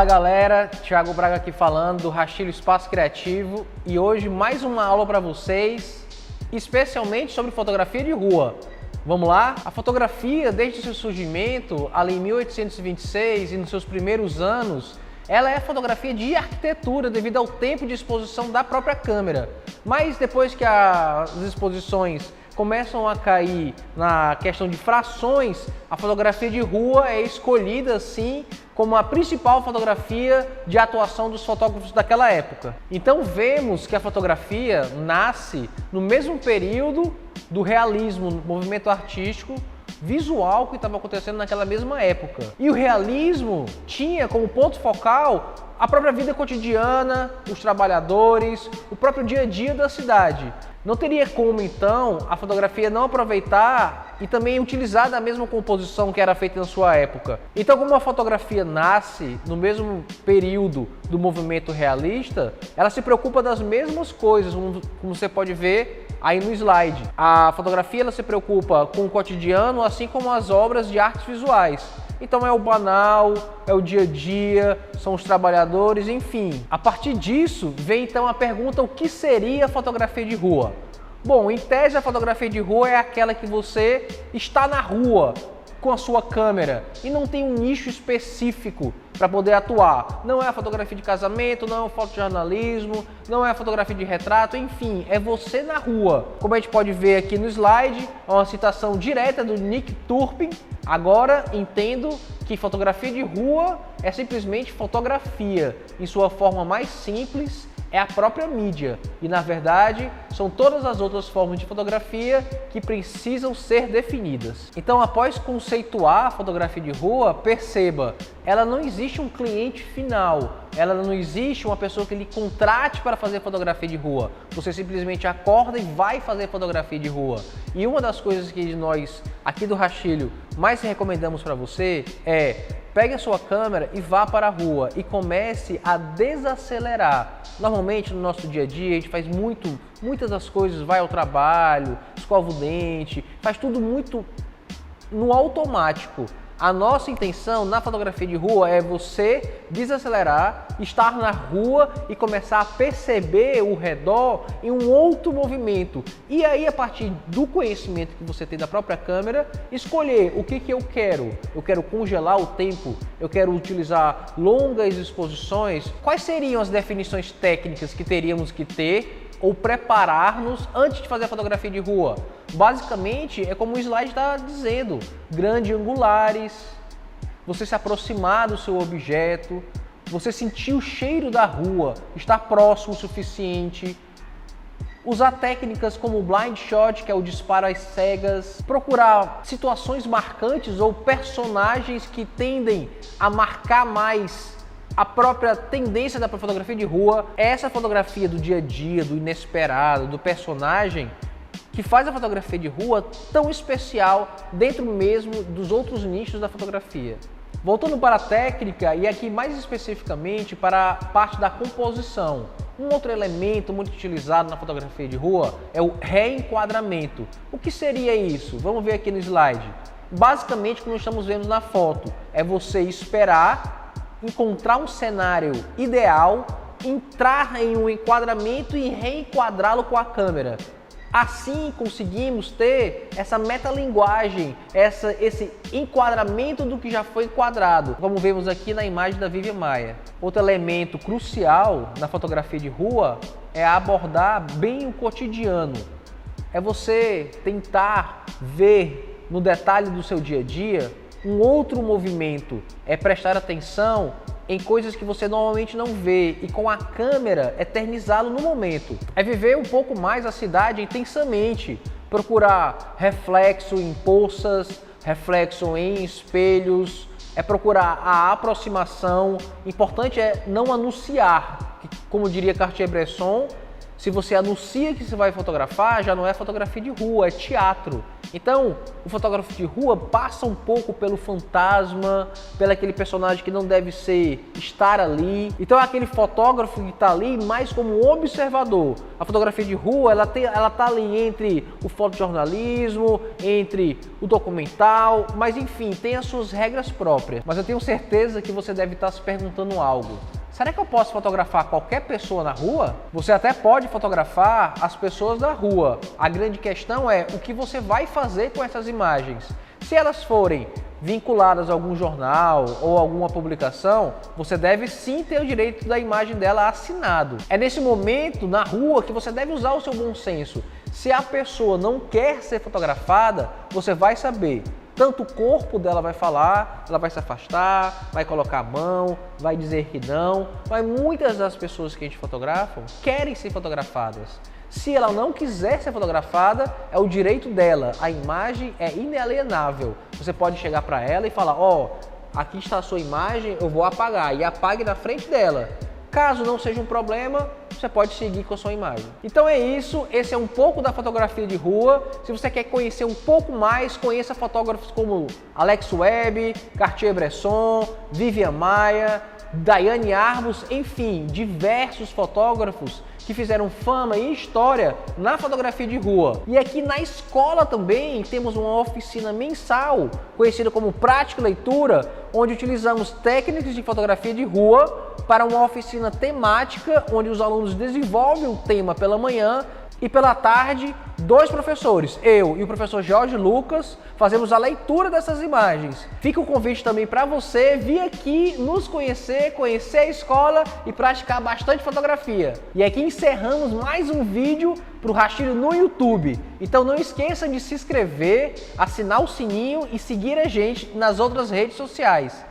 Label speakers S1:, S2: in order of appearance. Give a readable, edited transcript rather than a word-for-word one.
S1: Fala galera, Thiago Braga aqui falando do Rachilho Espaço Criativo e hoje mais uma aula para vocês, especialmente sobre fotografia de rua. Vamos lá? A fotografia, desde seu surgimento, ali em 1826 e nos seus primeiros anos, ela é fotografia de arquitetura devido ao tempo de exposição da própria câmera. Mas depois que as exposições começam a cair na questão de frações, a fotografia de rua é escolhida sim como a principal fotografia de atuação dos fotógrafos daquela época. Então vemos que a fotografia nasce no mesmo período do realismo, movimento artístico visual que estava acontecendo naquela mesma época. E o realismo tinha como ponto focal a própria vida cotidiana, os trabalhadores, o próprio dia a dia da cidade. Não teria como, então, a fotografia não aproveitar e também utilizar da mesma composição que era feita na sua época. Então, como a fotografia nasce no mesmo período do movimento realista, ela se preocupa das mesmas coisas, como você pode ver aí no slide. A fotografia ela se preocupa com o cotidiano, assim como as obras de artes visuais. Então é o banal, é o dia a dia, são os trabalhadores, enfim. A partir disso, vem então a pergunta: o que seria a fotografia de rua? Bom, em tese a fotografia de rua é aquela que você está na rua com a sua câmera e não tem um nicho específico para poder atuar. Não é a fotografia de casamento, não é o fotojornalismo, não é a fotografia de retrato, enfim, é você na rua. Como a gente pode ver aqui no slide, é uma citação direta do Nick Turpin. Agora entendo que fotografia de rua é simplesmente fotografia. Em sua forma mais simples, é a própria mídia. E na verdade, são todas as outras formas de fotografia que precisam ser definidas. Então, após conceituar a fotografia de rua, perceba, ela não existe um cliente final. Ela não existe uma pessoa que lhe contrate para fazer fotografia de rua. Você simplesmente acorda e vai fazer fotografia de rua. E uma das coisas que nós, aqui do Rachilho, mais recomendamos para você é: pegue a sua câmera e vá para a rua e comece a desacelerar. Normalmente no nosso dia a dia a gente faz muitas das coisas, vai ao trabalho, escova o dente, faz tudo muito no automático. A nossa intenção na fotografia de rua é você desacelerar, estar na rua e começar a perceber o redor em um outro movimento. E aí, a partir do conhecimento que você tem da própria câmera, escolher o que eu quero. Eu quero congelar o tempo, eu quero utilizar longas exposições. Quais seriam as definições técnicas que teríamos que ter ou preparar-nos antes de fazer a fotografia de rua? Basicamente, é como o slide está dizendo: grandes angulares, você se aproximar do seu objeto, você sentir o cheiro da rua, estar próximo o suficiente, usar técnicas como o blind shot, que é o disparo às cegas, procurar situações marcantes ou personagens que tendem a marcar mais a própria tendência da fotografia de rua. É essa fotografia do dia a dia, do inesperado, do personagem, que faz a fotografia de rua tão especial dentro mesmo dos outros nichos da fotografia. Voltando para a técnica e aqui mais especificamente para a parte da composição. Um outro elemento muito utilizado na fotografia de rua é o reenquadramento. O que seria isso? Vamos ver aqui no slide. Basicamente, como estamos vendo na foto, é você esperar encontrar um cenário ideal, entrar em um enquadramento e reenquadrá-lo com a câmera. Assim conseguimos ter essa metalinguagem, esse enquadramento do que já foi enquadrado, como vemos aqui na imagem da Vivian Maier. Outro elemento crucial na fotografia de rua é abordar bem o cotidiano. É você tentar ver no detalhe do seu dia a dia um outro movimento, é prestar atenção em coisas que você normalmente não vê e com a câmera eternizá-lo no momento. É viver um pouco mais a cidade intensamente, procurar reflexo em poças, reflexo em espelhos, é procurar a aproximação. Importante é não anunciar, como diria Cartier-Bresson, Se você anuncia que você vai fotografar, já não é fotografia de rua, é teatro. Então, o fotógrafo de rua passa um pouco pelo fantasma, pelo aquele personagem que não deve estar ali. Então, é aquele fotógrafo que está ali mais como observador. A fotografia de rua, ela está ali entre o fotojornalismo, entre o documental, mas enfim, tem as suas regras próprias. Mas eu tenho certeza que você deve estar se perguntando algo. Será que eu posso fotografar qualquer pessoa na rua? Você até pode fotografar as pessoas da rua. A grande questão é o que você vai fazer com essas imagens. Se elas forem vinculadas a algum jornal ou alguma publicação, você deve sim ter o direito da imagem dela assinado. É nesse momento, na rua, que você deve usar o seu bom senso. Se a pessoa não quer ser fotografada, você vai saber. Tanto o corpo dela vai falar, ela vai se afastar, vai colocar a mão, vai dizer que não. Mas muitas das pessoas que a gente fotografa querem ser fotografadas. Se ela não quiser ser fotografada, é o direito dela. A imagem é inalienável. Você pode chegar para ela e falar, ó, aqui está a sua imagem, eu vou apagar. E apague na frente dela. Caso não seja um problema, você pode seguir com a sua imagem. Então é isso, esse é um pouco da fotografia de rua. Se você quer conhecer um pouco mais, conheça fotógrafos como Alex Webb, Cartier-Bresson, Vivian Maia, Daiane Arbus, enfim, diversos fotógrafos que fizeram fama e história na fotografia de rua. E aqui na escola também temos uma oficina mensal, conhecida como Prática e Leitura, onde utilizamos técnicas de fotografia de rua para uma oficina temática, onde os alunos desenvolvem um tema pela manhã e pela tarde, 2 professores, eu e o professor Jorge Lucas, fazemos a leitura dessas imagens. Fica o convite também para você vir aqui nos conhecer a escola e praticar bastante fotografia. E aqui encerramos mais um vídeo para o Rastilho no YouTube. Então não esqueça de se inscrever, assinar o sininho e seguir a gente nas outras redes sociais.